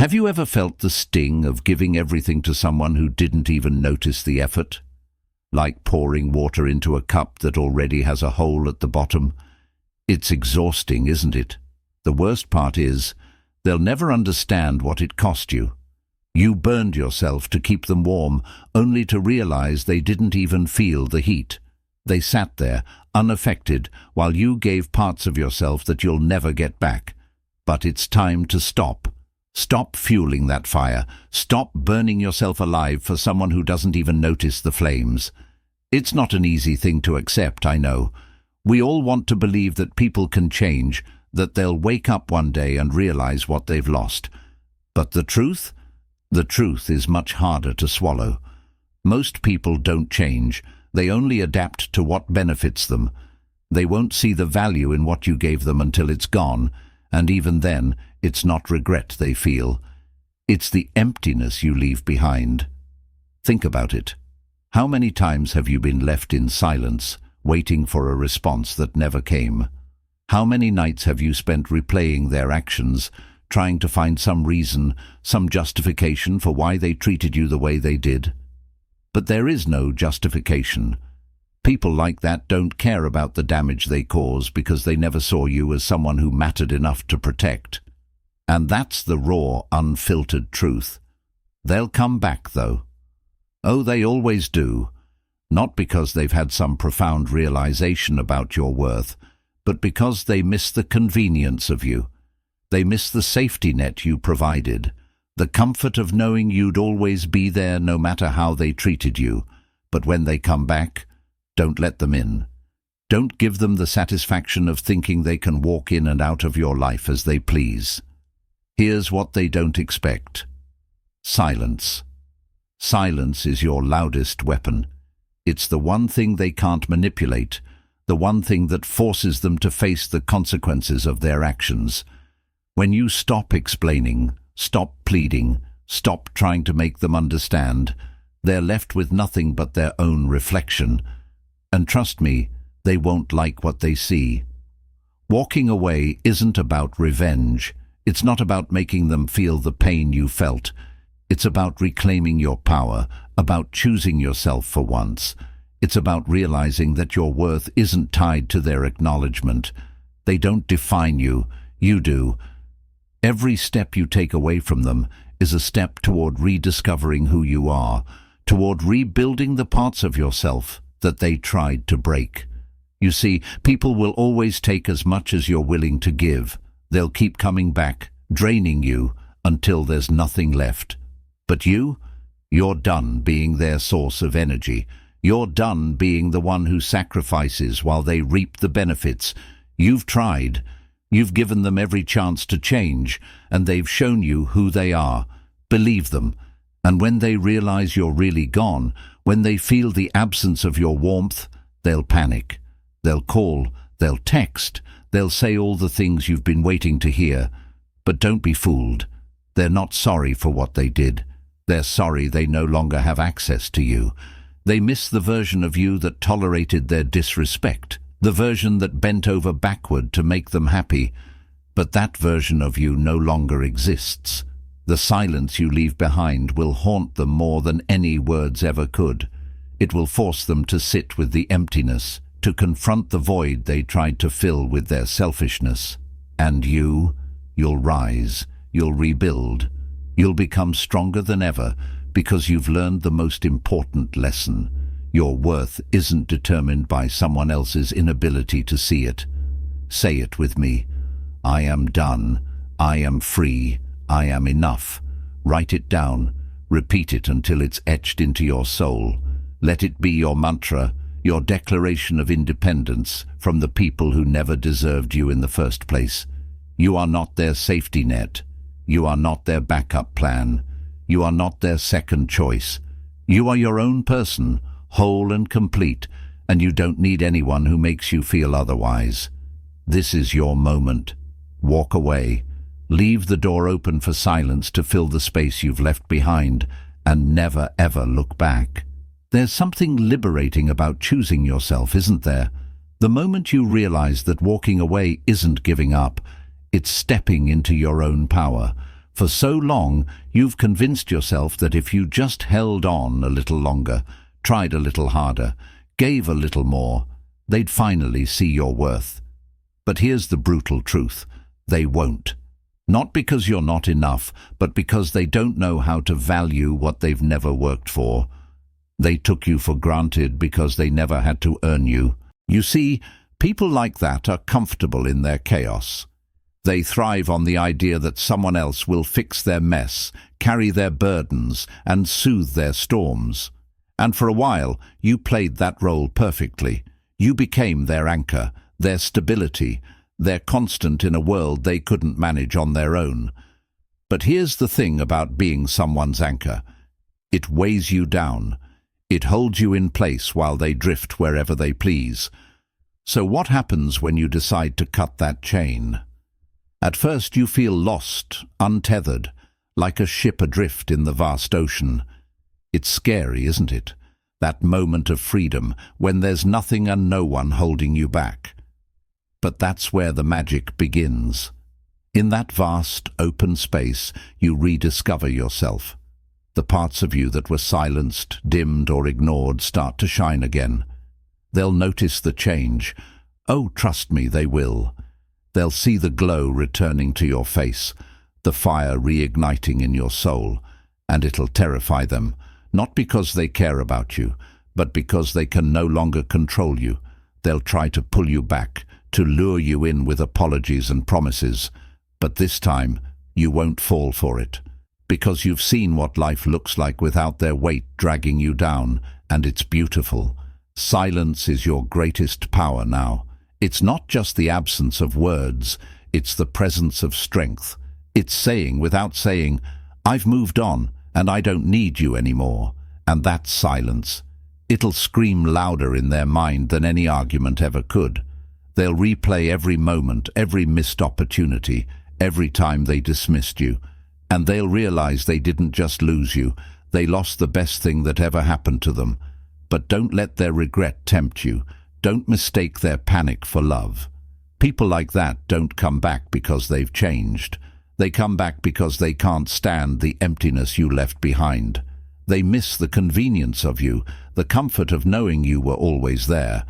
Have you ever felt the sting of giving everything to someone who didn't even notice the effort? Like pouring water into a cup that already has a hole at the bottom? It's exhausting, isn't it? The worst part is, they'll never understand what it cost you. You burned yourself to keep them warm, only to realize they didn't even feel the heat. They sat there, unaffected, while you gave parts of yourself that you'll never get back. But it's time to stop. Stop fueling that fire. Stop burning yourself alive for someone who doesn't even notice the flames. It's not an easy thing to accept, I know. We all want to believe that people can change, that they'll wake up one day and realize what they've lost. But the truth? The truth is much harder to swallow. Most people don't change. They only adapt to what benefits them. They won't see the value in what you gave them until it's gone, and even then, it's not regret they feel. It's the emptiness you leave behind. Think about it. How many times have you been left in silence, waiting for a response that never came? How many nights have you spent replaying their actions, trying to find some reason, some justification for why they treated you the way they did? But there is no justification. People like that don't care about the damage they cause because they never saw you as someone who mattered enough to protect. And that's the raw, unfiltered truth. They'll come back, though. Oh, they always do. Not because they've had some profound realization about your worth, but because they miss the convenience of you. They miss the safety net you provided, the comfort of knowing you'd always be there no matter how they treated you. But when they come back, don't let them in. Don't give them the satisfaction of thinking they can walk in and out of your life as they please. Here's what they don't expect. Silence. Silence is your loudest weapon. It's the one thing they can't manipulate, the one thing that forces them to face the consequences of their actions. When you stop explaining, stop pleading, stop trying to make them understand, they're left with nothing but their own reflection. And trust me, they won't like what they see. Walking away isn't about revenge. It's not about making them feel the pain you felt. It's about reclaiming your power, about choosing yourself for once. It's about realizing that your worth isn't tied to their acknowledgement. They don't define you, you do. Every step you take away from them is a step toward rediscovering who you are, toward rebuilding the parts of yourself that they tried to break. You see, people will always take as much as you're willing to give. They'll keep coming back, draining you, until there's nothing left. But you're done being their source of energy. You're done being the one who sacrifices while they reap the benefits. You've tried. You've given them every chance to change, and they've shown you who they are. Believe them. And when they realize you're really gone, when they feel the absence of your warmth, they'll panic. They'll call, they'll text, they'll say all the things you've been waiting to hear. But don't be fooled. They're not sorry for what they did. They're sorry they no longer have access to you. They miss the version of you that tolerated their disrespect, the version that bent over backward to make them happy. But that version of you no longer exists. The silence you leave behind will haunt them more than any words ever could. It will force them to sit with the emptiness, to confront the void they tried to fill with their selfishness. And you'll rise, you'll rebuild, you'll become stronger than ever, because you've learned the most important lesson. Your worth isn't determined by someone else's inability to see it. Say it with me. I am done. I am free. I am enough. Write it down. Repeat it until it's etched into your soul. Let it be your mantra, your declaration of independence from the people who never deserved you in the first place. You are not their safety net. You are not their backup plan. You are not their second choice. You are your own person, whole and complete, and you don't need anyone who makes you feel otherwise. This is your moment. Walk away. Leave the door open for silence to fill the space you've left behind, and never ever look back. There's something liberating about choosing yourself, isn't there? The moment you realize that walking away isn't giving up, it's stepping into your own power, For so long, you've convinced yourself that if you just held on a little longer, tried a little harder, gave a little more, they'd finally see your worth. But here's the brutal truth. They won't. Not because you're not enough, but because they don't know how to value what they've never worked for. They took you for granted because they never had to earn you. You see, people like that are comfortable in their chaos. They thrive on the idea that someone else will fix their mess, carry their burdens, and soothe their storms. And for a while, you played that role perfectly. You became their anchor, their stability, their constant in a world they couldn't manage on their own. But here's the thing about being someone's anchor. It weighs you down. It holds you in place while they drift wherever they please. So what happens when you decide to cut that chain? At first you feel lost, untethered, like a ship adrift in the vast ocean. It's scary, isn't it? That moment of freedom, when there's nothing and no one holding you back. But that's where the magic begins. In that vast, open space, you rediscover yourself. The parts of you that were silenced, dimmed, or ignored start to shine again. They'll notice the change. Oh, trust me, they will. They'll see the glow returning to your face, the fire reigniting in your soul, and it'll terrify them, not because they care about you, but because they can no longer control you. They'll try to pull you back, to lure you in with apologies and promises, but this time you won't fall for it, because you've seen what life looks like without their weight dragging you down, and it's beautiful. Silence is your greatest power now. It's not just the absence of words, it's the presence of strength. It's saying without saying, "I've moved on, and I don't need you anymore." And that's silence. It'll scream louder in their mind than any argument ever could. They'll replay every moment, every missed opportunity, every time they dismissed you. And they'll realize they didn't just lose you, they lost the best thing that ever happened to them. But don't let their regret tempt you. Don't mistake their panic for love. People like that don't come back because they've changed. They come back because they can't stand the emptiness you left behind. They miss the convenience of you, the comfort of knowing you were always there.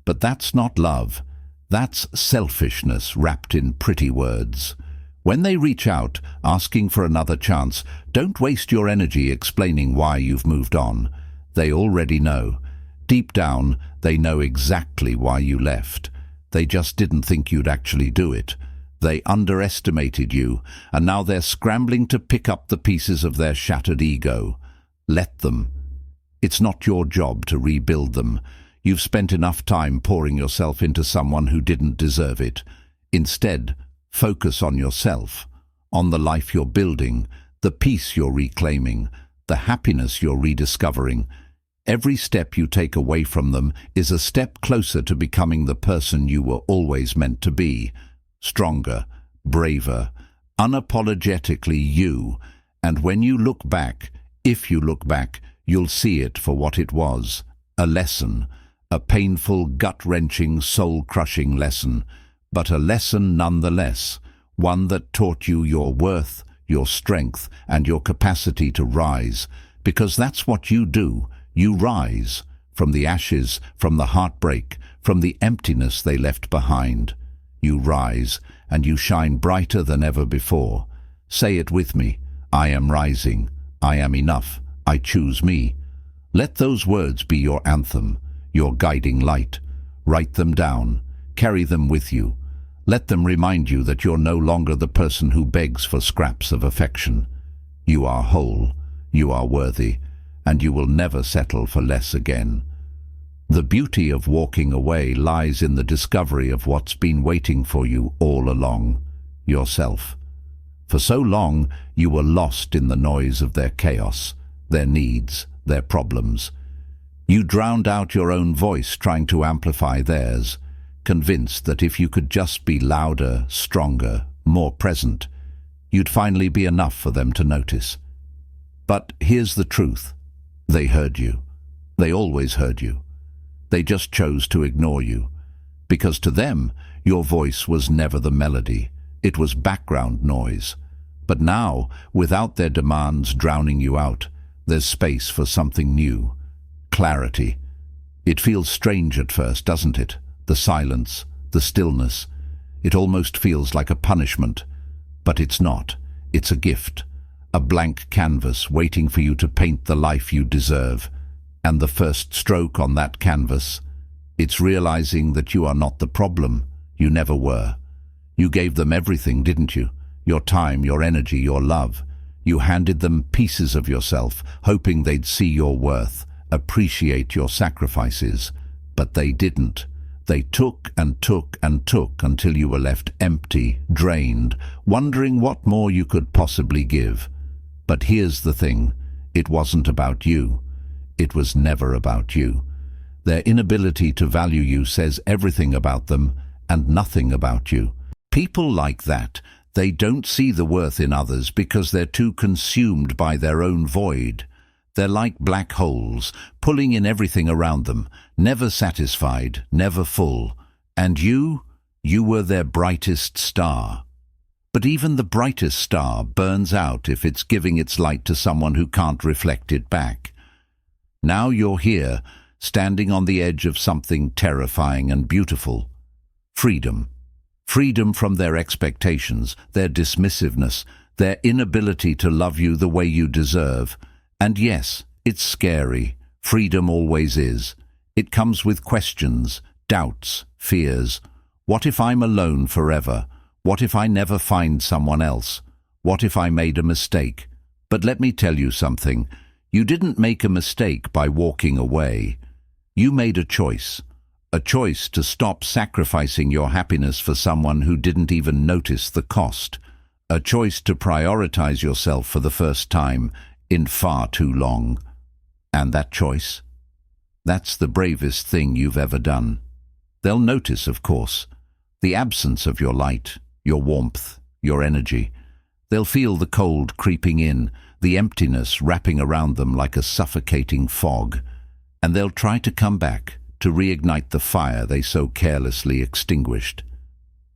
But that's not love. That's selfishness wrapped in pretty words. When they reach out, asking for another chance, don't waste your energy explaining why you've moved on. They already know. Deep down, they know exactly why you left. They just didn't think you'd actually do it. They underestimated you, and now they're scrambling to pick up the pieces of their shattered ego. Let them. It's not your job to rebuild them. You've spent enough time pouring yourself into someone who didn't deserve it. Instead, focus on yourself, on the life you're building, the peace you're reclaiming, the happiness you're rediscovering. Every step you take away from them is a step closer to becoming the person you were always meant to be. Stronger, braver, unapologetically you. And when you look back, if you look back, you'll see it for what it was. A lesson, a painful, gut-wrenching, soul-crushing lesson, but a lesson nonetheless, one that taught you your worth, your strength, and your capacity to rise, because that's what you do. You rise from the ashes, from the heartbreak, from the emptiness they left behind. You rise, and you shine brighter than ever before. Say it with me. I am rising. I am enough. I choose me. Let those words be your anthem, your guiding light. Write them down. Carry them with you. Let them remind you that you're no longer the person who begs for scraps of affection. You are whole. You are worthy. And you will never settle for less again. The beauty of walking away lies in the discovery of what's been waiting for you all along, yourself. For so long, you were lost in the noise of their chaos, their needs, their problems. You drowned out your own voice trying to amplify theirs, convinced that if you could just be louder, stronger, more present, you'd finally be enough for them to notice. But here's the truth. They heard you. They always heard you. They just chose to ignore you. Because to them, your voice was never the melody. It was background noise. But now, without their demands drowning you out, there's space for something new. Clarity. It feels strange at first, doesn't it? The silence, the stillness. It almost feels like a punishment. But it's not. It's a gift. A blank canvas waiting for you to paint the life you deserve. And the first stroke on that canvas, it's realizing that you are not the problem. You never were. You gave them everything, didn't you? Your time, your energy, your love. You handed them pieces of yourself, hoping they'd see your worth, appreciate your sacrifices. But they didn't. They took and took and took until you were left empty, drained, wondering what more you could possibly give. But here's the thing. It wasn't about you. It was never about you. Their inability to value you says everything about them and nothing about you. People like that, they don't see the worth in others because they're too consumed by their own void. They're like black holes, pulling in everything around them, never satisfied, never full. And you were their brightest star. But even the brightest star burns out if it's giving its light to someone who can't reflect it back. Now you're here, standing on the edge of something terrifying and beautiful. Freedom. Freedom from their expectations, their dismissiveness, their inability to love you the way you deserve. And yes, it's scary. Freedom always is. It comes with questions, doubts, fears. What if I'm alone forever? What if I never find someone else? What if I made a mistake? But let me tell you something. You didn't make a mistake by walking away. You made a choice to stop sacrificing your happiness for someone who didn't even notice the cost. A choice to prioritize yourself for the first time in far too long. And that choice? That's the bravest thing you've ever done. They'll notice, of course, the absence of your light, your warmth, your energy. They'll feel the cold creeping in, the emptiness wrapping around them like a suffocating fog. And they'll try to come back, to reignite the fire they so carelessly extinguished.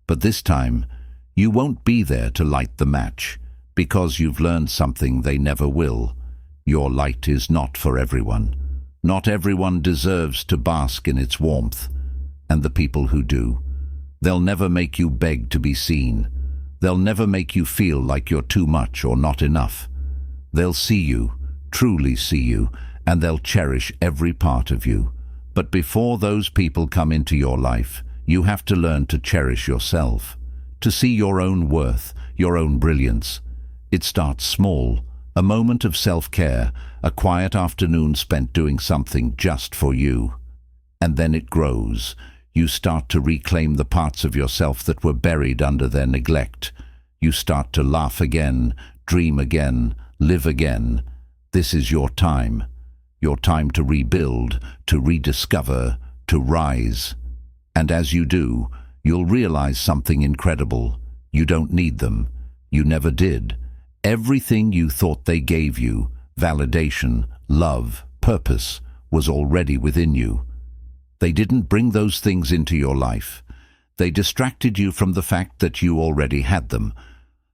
But this time, you won't be there to light the match, because you've learned something they never will. Your light is not for everyone. Not everyone deserves to bask in its warmth. And the people who do, they'll never make you beg to be seen. They'll never make you feel like you're too much or not enough. They'll see you, truly see you, and they'll cherish every part of you. But before those people come into your life, you have to learn to cherish yourself, to see your own worth, your own brilliance. It starts small, a moment of self-care, a quiet afternoon spent doing something just for you. And then it grows. You start to reclaim the parts of yourself that were buried under their neglect. You start to laugh again, dream again, live again. This is your time to rebuild, to rediscover, to rise. And as you do, you'll realize something incredible. You don't need them. You never did. Everything you thought they gave you, validation, love, purpose, was already within you. They didn't bring those things into your life. They distracted you from the fact that you already had them.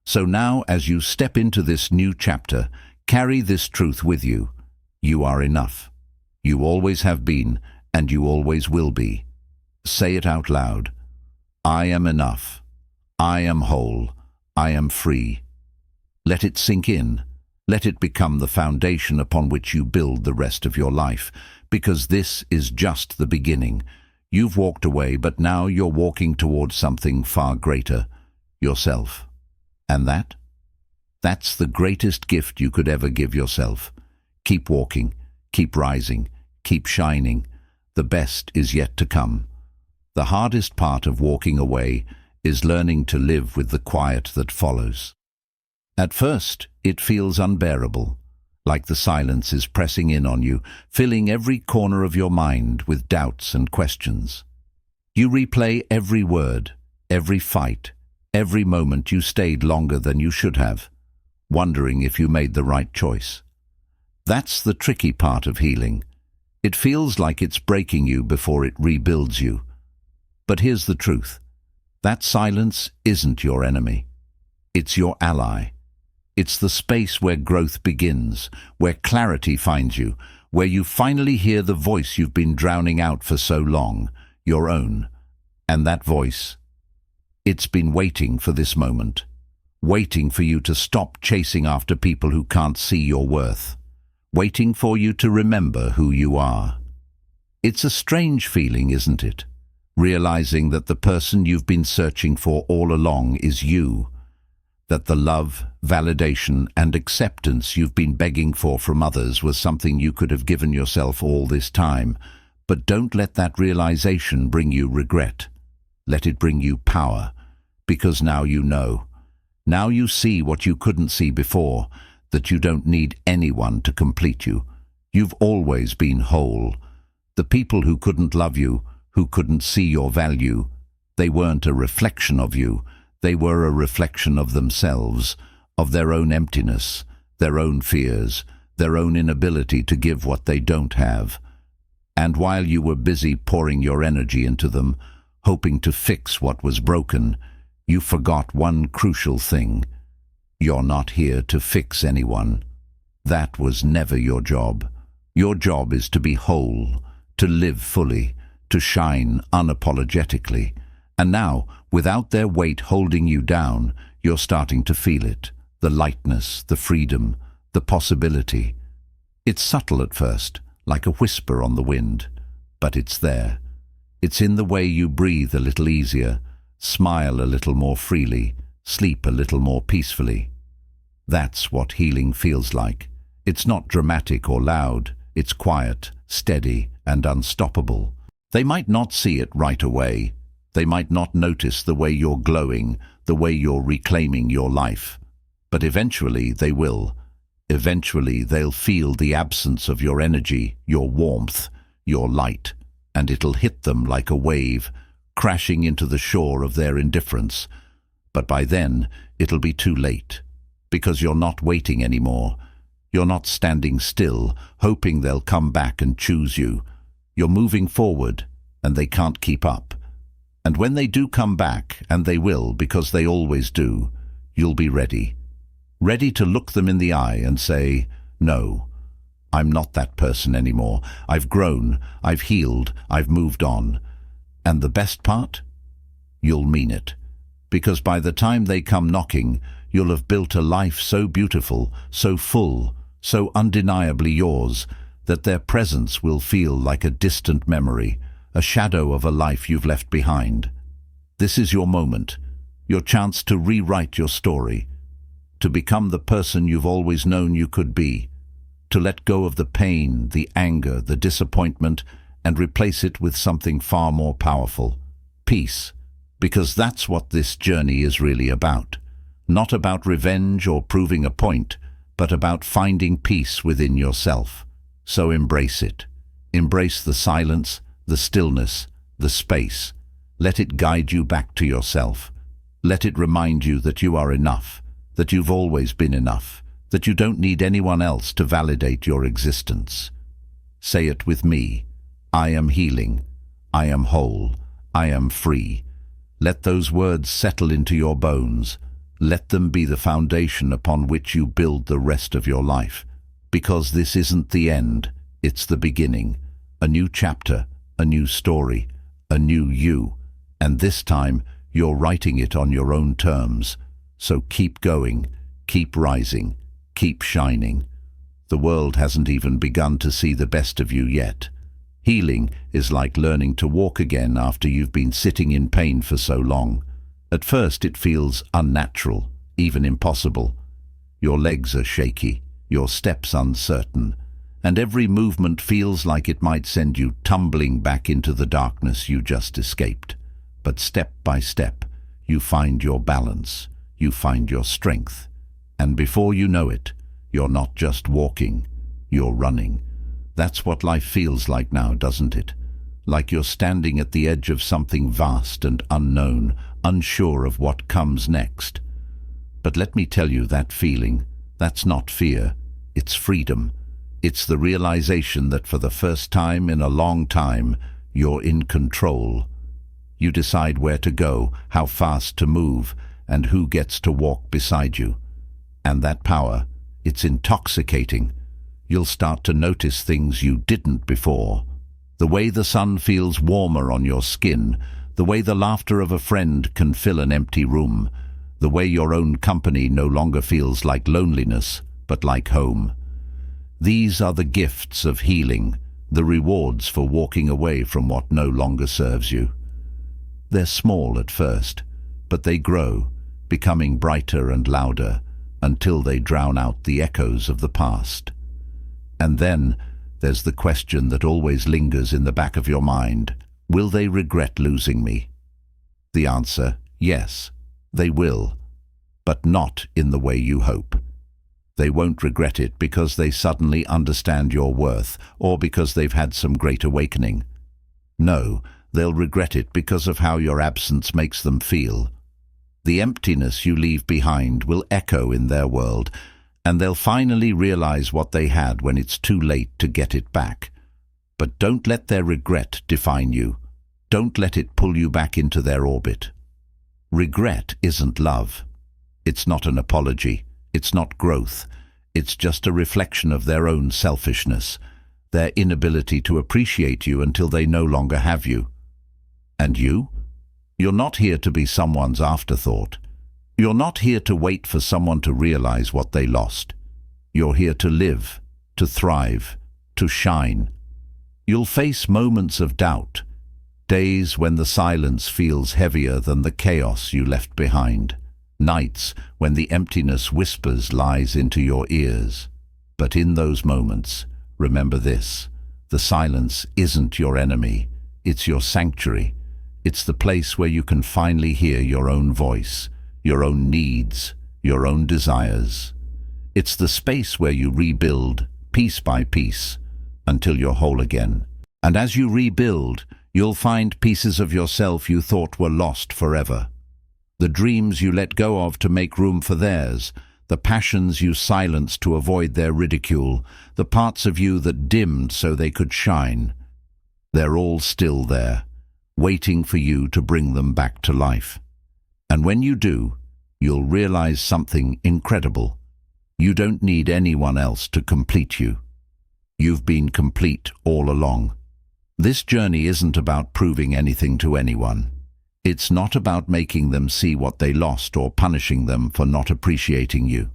So now, as you step into this new chapter, carry this truth with you. You are enough. You always have been, and you always will be. Say it out loud. I am enough. I am whole. I am free. Let it sink in. Let it become the foundation upon which you build the rest of your life, because this is just the beginning. You've walked away, but now you're walking towards something far greater, yourself. And that's the greatest gift you could ever give yourself. Keep walking, keep rising, keep shining. The best is yet to come. The hardest part of walking away is learning to live with the quiet that follows. At first, it feels unbearable, like the silence is pressing in on you, filling every corner of your mind with doubts and questions. You replay every word, every fight, every moment you stayed longer than you should have, wondering if you made the right choice. That's the tricky part of healing. It feels like it's breaking you before it rebuilds you. But here's the truth. That silence isn't your enemy. It's your ally. It's the space where growth begins, where clarity finds you, where you finally hear the voice you've been drowning out for so long, your own. And that voice, it's been waiting for this moment, waiting for you to stop chasing after people who can't see your worth, waiting for you to remember who you are. It's a strange feeling, isn't it? Realizing that the person you've been searching for all along is you, that the love, validation, and acceptance you've been begging for from others was something you could have given yourself all this time. But don't let that realization bring you regret. Let it bring you power, because now you know. Now you see what you couldn't see before, that you don't need anyone to complete you. You've always been whole. The people who couldn't love you, who couldn't see your value, they weren't a reflection of you. They were a reflection of themselves, of their own emptiness, their own fears, their own inability to give what they don't have. And while you were busy pouring your energy into them, hoping to fix what was broken, you forgot one crucial thing. You're not here to fix anyone. That was never your job. Your job is to be whole, to live fully, to shine unapologetically. And now, without their weight holding you down, you're starting to feel it. The lightness, the freedom, the possibility. It's subtle at first, like a whisper on the wind, but it's there. It's in the way you breathe a little easier, smile a little more freely, sleep a little more peacefully. That's what healing feels like. It's not dramatic or loud. It's quiet, steady, and unstoppable. They might not see it right away. They might not notice the way you're glowing, the way you're reclaiming your life. But eventually they will. Eventually they'll feel the absence of your energy, your warmth, your light, and it'll hit them like a wave, crashing into the shore of their indifference. But by then, it'll be too late, because you're not waiting anymore. You're not standing still, hoping they'll come back and choose you. You're moving forward, and they can't keep up. And when they do come back, and they will, because they always do, you'll be ready. Ready to look them in the eye and say, no, I'm not that person anymore. I've grown, I've healed, I've moved on. And the best part? You'll mean it. Because by the time they come knocking, you'll have built a life so beautiful, so full, so undeniably yours, that their presence will feel like a distant memory, a shadow of a life you've left behind. This is your moment, your chance to rewrite your story, to become the person you've always known you could be, to let go of the pain, the anger, the disappointment, and replace it with something far more powerful, peace, because that's what this journey is really about. Not about revenge or proving a point, but about finding peace within yourself. So embrace it. Embrace the silence, the stillness, the space. Let it guide you back to yourself. Let it remind you that you are enough, that you've always been enough, that you don't need anyone else to validate your existence. Say it with me. I am healing. I am whole. I am free. Let those words settle into your bones. Let them be the foundation upon which you build the rest of your life. Because this isn't the end, it's the beginning. A new chapter, a new story, a new you. And this time, you're writing it on your own terms. So keep going, keep rising, keep shining. The world hasn't even begun to see the best of you yet. Healing is like learning to walk again after you've been sitting in pain for so long. At first it feels unnatural, even impossible. Your legs are shaky, your steps uncertain, and every movement feels like it might send you tumbling back into the darkness you just escaped. But step by step, you find your balance, you find your strength, and before you know it, you're not just walking, you're running. That's what life feels like now, doesn't it? Like you're standing at the edge of something vast and unknown, unsure of what comes next. But let me tell you, that feeling, that's not fear, it's freedom. It's the realization that for the first time in a long time, you're in control. You decide where to go, how fast to move, and who gets to walk beside you. And that power, it's intoxicating. You'll start to notice things you didn't before. The way the sun feels warmer on your skin, the way the laughter of a friend can fill an empty room, the way your own company no longer feels like loneliness, but like home. These are the gifts of healing, the rewards for walking away from what no longer serves you. They're small at first, but they grow, becoming brighter and louder, until they drown out the echoes of the past. And then there's the question that always lingers in the back of your mind: will they regret losing me? The answer, yes, they will, but not in the way you hope. They won't regret it because they suddenly understand your worth, or because they've had some great awakening. No, they'll regret it because of how your absence makes them feel. The emptiness you leave behind will echo in their world, and they'll finally realize what they had when it's too late to get it back. But don't let their regret define you. Don't let it pull you back into their orbit. Regret isn't love. It's not an apology. It's not growth. It's just a reflection of their own selfishness, their inability to appreciate you until they no longer have you. And you? You're not here to be someone's afterthought. You're not here to wait for someone to realize what they lost. You're here to live, to thrive, to shine. You'll face moments of doubt, days when the silence feels heavier than the chaos you left behind, nights when the emptiness whispers lies into your ears. But in those moments, remember this: the silence isn't your enemy, it's your sanctuary. It's the place where you can finally hear your own voice, your own needs, your own desires. It's the space where you rebuild, piece by piece, until you're whole again. And as you rebuild, you'll find pieces of yourself you thought were lost forever. The dreams you let go of to make room for theirs, the passions you silenced to avoid their ridicule, the parts of you that dimmed so they could shine. They're all still there, waiting for you to bring them back to life. And when you do, you'll realize something incredible. You don't need anyone else to complete you. You've been complete all along. This journey isn't about proving anything to anyone. It's not about making them see what they lost or punishing them for not appreciating you.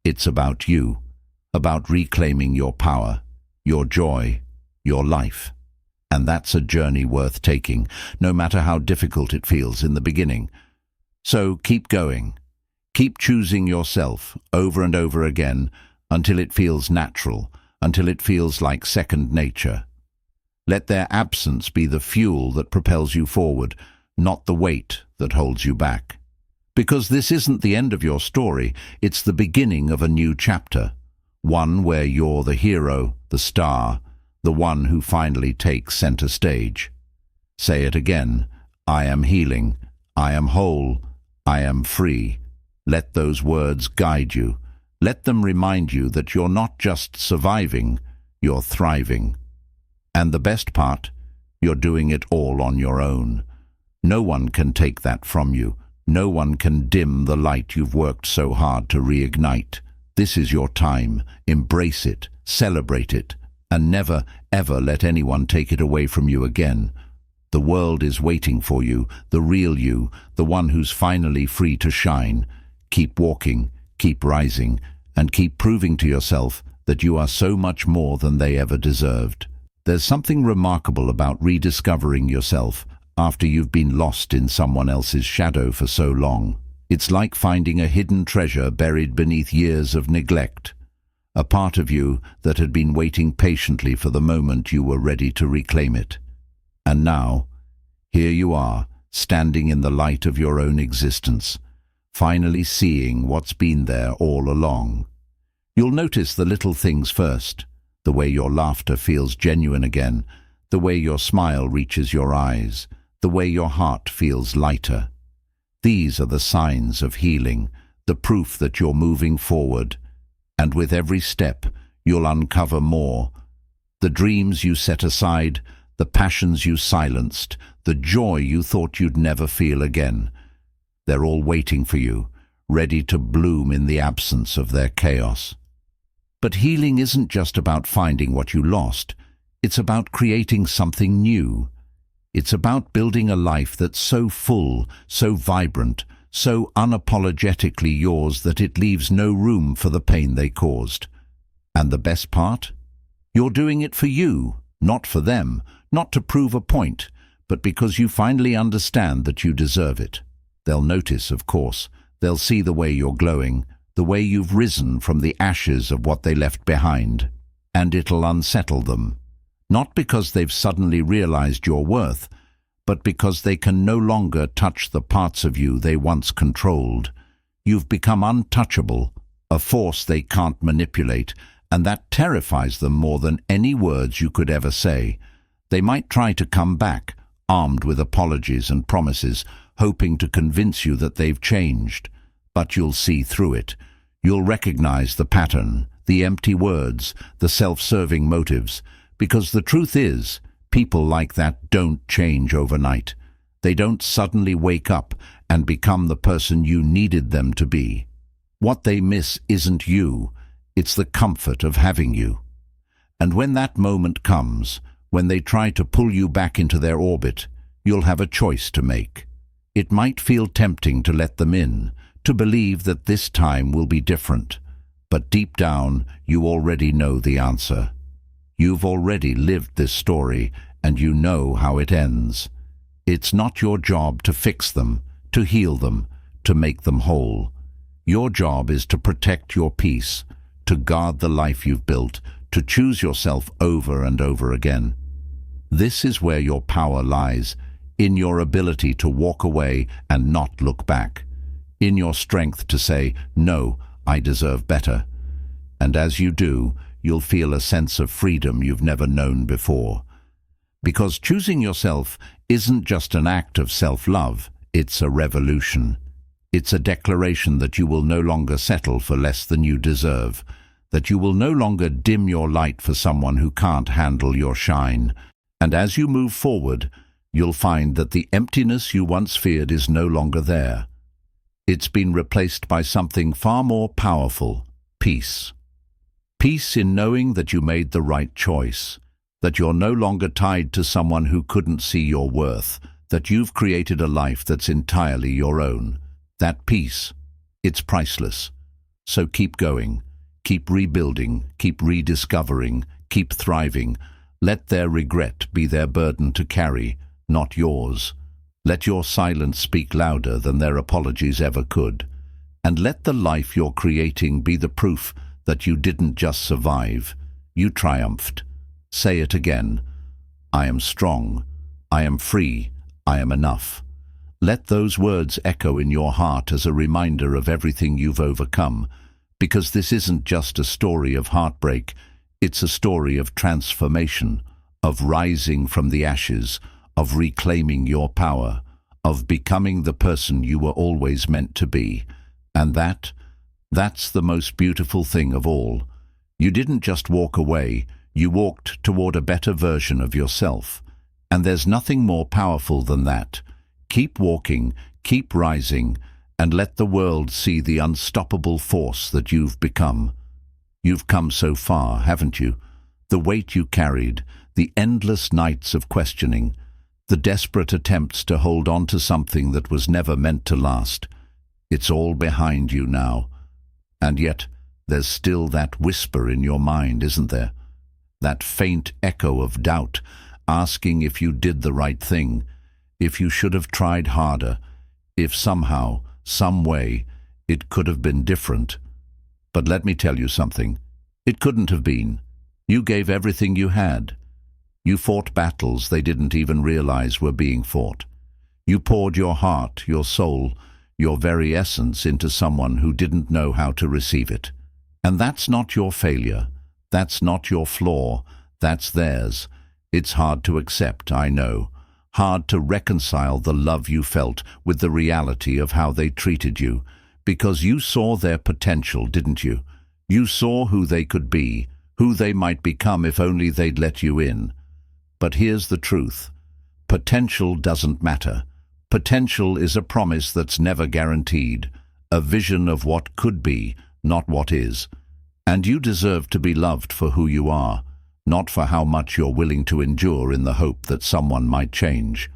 It's about you, about reclaiming your power, your joy, your life. And that's a journey worth taking, no matter how difficult it feels in the beginning. So keep going. Keep choosing yourself over and over again until it feels natural, until it feels like second nature. Let their absence be the fuel that propels you forward, not the weight that holds you back. Because this isn't the end of your story, it's the beginning of a new chapter, one where you're the hero, the star, the one who finally takes center stage. Say it again: I am healing, I am whole, I am free. Let those words guide you. Let them remind you that you're not just surviving, you're thriving. And the best part, you're doing it all on your own. No one can take that from you. No one can dim the light you've worked so hard to reignite. This is your time. Embrace it, celebrate it, and never, ever let anyone take it away from you again. The world is waiting for you, the real you, the one who's finally free to shine. Keep walking, keep rising, and keep proving to yourself that you are so much more than they ever deserved. There's something remarkable about rediscovering yourself after you've been lost in someone else's shadow for so long. It's like finding a hidden treasure buried beneath years of neglect, a part of you that had been waiting patiently for the moment you were ready to reclaim it. And now, here you are, standing in the light of your own existence, finally seeing what's been there all along. You'll notice the little things first, the way your laughter feels genuine again, the way your smile reaches your eyes, the way your heart feels lighter. These are the signs of healing, the proof that you're moving forward. And with every step, you'll uncover more. The dreams you set aside, the passions you silenced, the joy you thought you'd never feel again. They're all waiting for you, ready to bloom in the absence of their chaos. But healing isn't just about finding what you lost. It's about creating something new. It's about building a life that's so full, so vibrant, so unapologetically yours that it leaves no room for the pain they caused. And the best part? You're doing it for you, not for them, not to prove a point, but because you finally understand that you deserve it. They'll notice, of course. They'll see the way you're glowing, the way you've risen from the ashes of what they left behind. And it'll unsettle them. Not because they've suddenly realized your worth, but because they can no longer touch the parts of you they once controlled. You've become untouchable, a force they can't manipulate, and that terrifies them more than any words you could ever say. They might try to come back, armed with apologies and promises, hoping to convince you that they've changed. But you'll see through it. You'll recognize the pattern, the empty words, the self-serving motives, because the truth is, people like that don't change overnight. They don't suddenly wake up and become the person you needed them to be. What they miss isn't you, it's the comfort of having you. And when that moment comes, when they try to pull you back into their orbit, you'll have a choice to make. It might feel tempting to let them in, to believe that this time will be different. But deep down, you already know the answer. You've already lived this story, and you know how it ends. It's not your job to fix them, to heal them, to make them whole. Your job is to protect your peace, to guard the life you've built, to choose yourself over and over again. This is where your power lies, in your ability to walk away and not look back, in your strength to say, "No, I deserve better." And as you do, you'll feel a sense of freedom you've never known before. Because choosing yourself isn't just an act of self-love, it's a revolution. It's a declaration that you will no longer settle for less than you deserve, that you will no longer dim your light for someone who can't handle your shine. And as you move forward, you'll find that the emptiness you once feared is no longer there. It's been replaced by something far more powerful: peace. Peace in knowing that you made the right choice, that you're no longer tied to someone who couldn't see your worth, that you've created a life that's entirely your own. That peace, it's priceless. So keep going, keep rebuilding, keep rediscovering, keep thriving. Let their regret be their burden to carry, not yours. Let your silence speak louder than their apologies ever could. And let the life you're creating be the proof that you didn't just survive, you triumphed. Say it again. I am strong. I am free. I am enough. Let those words echo in your heart as a reminder of everything you've overcome, because this isn't just a story of heartbreak, it's a story of transformation, of rising from the ashes, of reclaiming your power, of becoming the person you were always meant to be. And that's the most beautiful thing of all. You didn't just walk away, you walked toward a better version of yourself. And there's nothing more powerful than that. Keep walking, keep rising, and let the world see the unstoppable force that you've become. You've come so far, haven't you? The weight you carried, the endless nights of questioning, the desperate attempts to hold on to something that was never meant to last. It's all behind you now. And yet, there's still that whisper in your mind, isn't there? That faint echo of doubt, asking if you did the right thing, if you should have tried harder, if somehow, some way, it could have been different. But let me tell you something. It couldn't have been. You gave everything you had. You fought battles they didn't even realize were being fought. You poured your heart, your soul, your very essence into someone who didn't know how to receive it. And that's not your failure. That's not your flaw. That's theirs. It's hard to accept, I know. Hard to reconcile the love you felt with the reality of how they treated you. Because you saw their potential, didn't you? You saw who they could be, who they might become if only they'd let you in. But here's the truth. Potential doesn't matter. Potential is a promise that's never guaranteed. a vision of what could be, not what is. And you deserve to be loved for who you are, not for how much you're willing to endure in the hope that someone might change.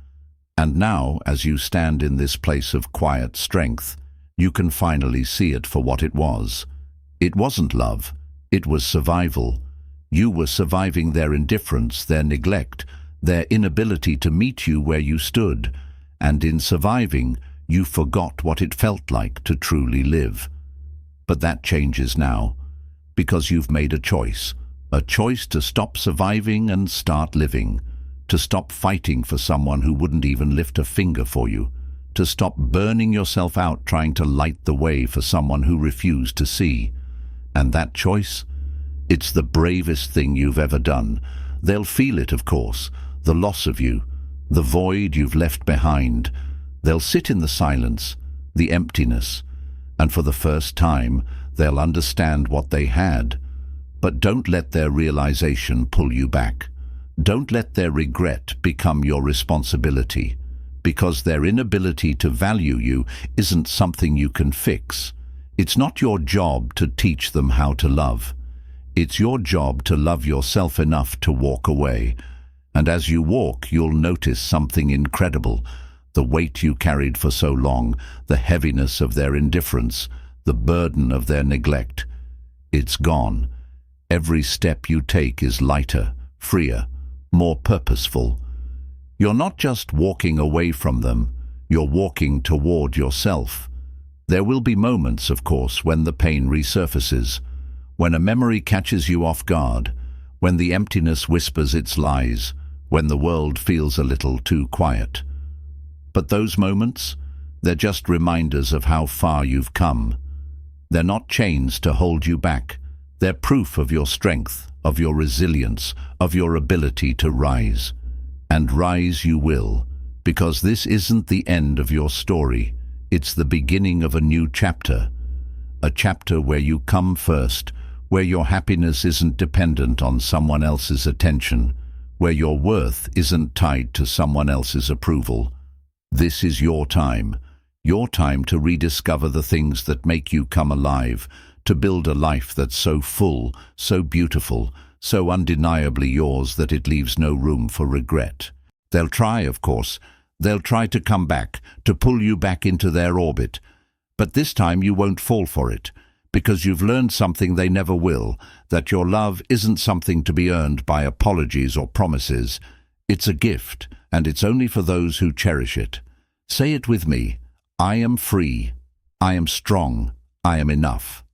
And now, as you stand in this place of quiet strength, you can finally see it for what it was. It wasn't love, it was survival. You were surviving their indifference, their neglect, their inability to meet you where you stood, and in surviving, you forgot what it felt like to truly live. But that changes now, because you've made a choice to stop surviving and start living, to stop fighting for someone who wouldn't even lift a finger for you, to stop burning yourself out trying to light the way for someone who refused to see. And that choice? It's the bravest thing you've ever done. They'll feel it, of course, the loss of you, the void you've left behind. They'll sit in the silence, the emptiness, and for the first time, they'll understand what they had. But don't let their realization pull you back. Don't let their regret become your responsibility, because their inability to value you isn't something you can fix. It's not your job to teach them how to love. It's your job to love yourself enough to walk away. And as you walk, you'll notice something incredible. The weight you carried for so long, the heaviness of their indifference, the burden of their neglect. It's gone. Every step you take is lighter, freer, more purposeful. You're not just walking away from them, you're walking toward yourself. There will be moments, of course, when the pain resurfaces, when a memory catches you off guard, when the emptiness whispers its lies, when the world feels a little too quiet. But those moments, they're just reminders of how far you've come. They're not chains to hold you back. They're proof of your strength, of your resilience, of your ability to rise. And rise you will, because this isn't the end of your story. It's the beginning of a new chapter. A chapter where you come first, where your happiness isn't dependent on someone else's attention, where your worth isn't tied to someone else's approval. This is your time to rediscover the things that make you come alive, to build a life that's so full, so beautiful, so undeniably yours that it leaves no room for regret. They'll try, of course. They'll try to come back, to pull you back into their orbit. But this time you won't fall for it, because you've learned something they never will, that your love isn't something to be earned by apologies or promises. It's a gift, and it's only for those who cherish it. Say it with me. I am free. I am strong. I am enough.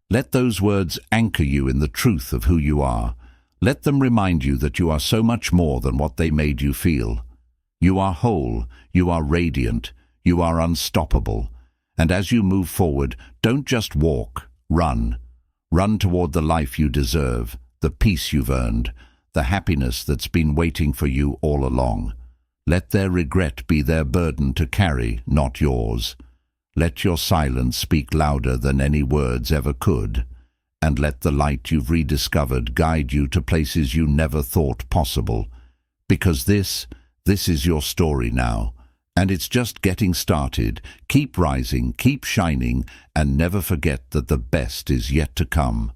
Let those words anchor you in the truth of who you are. Let them remind you that you are so much more than what they made you feel. You are whole. You are radiant. You are unstoppable. And as you move forward, don't just walk. Run. Run toward the life you deserve, the peace you've earned, the happiness that's been waiting for you all along. Let their regret be their burden to carry, not yours. Let your silence speak louder than any words ever could. And let the light you've rediscovered guide you to places you never thought possible. Because this is your story now. And it's just getting started. Keep rising, keep shining, and never forget that the best is yet to come.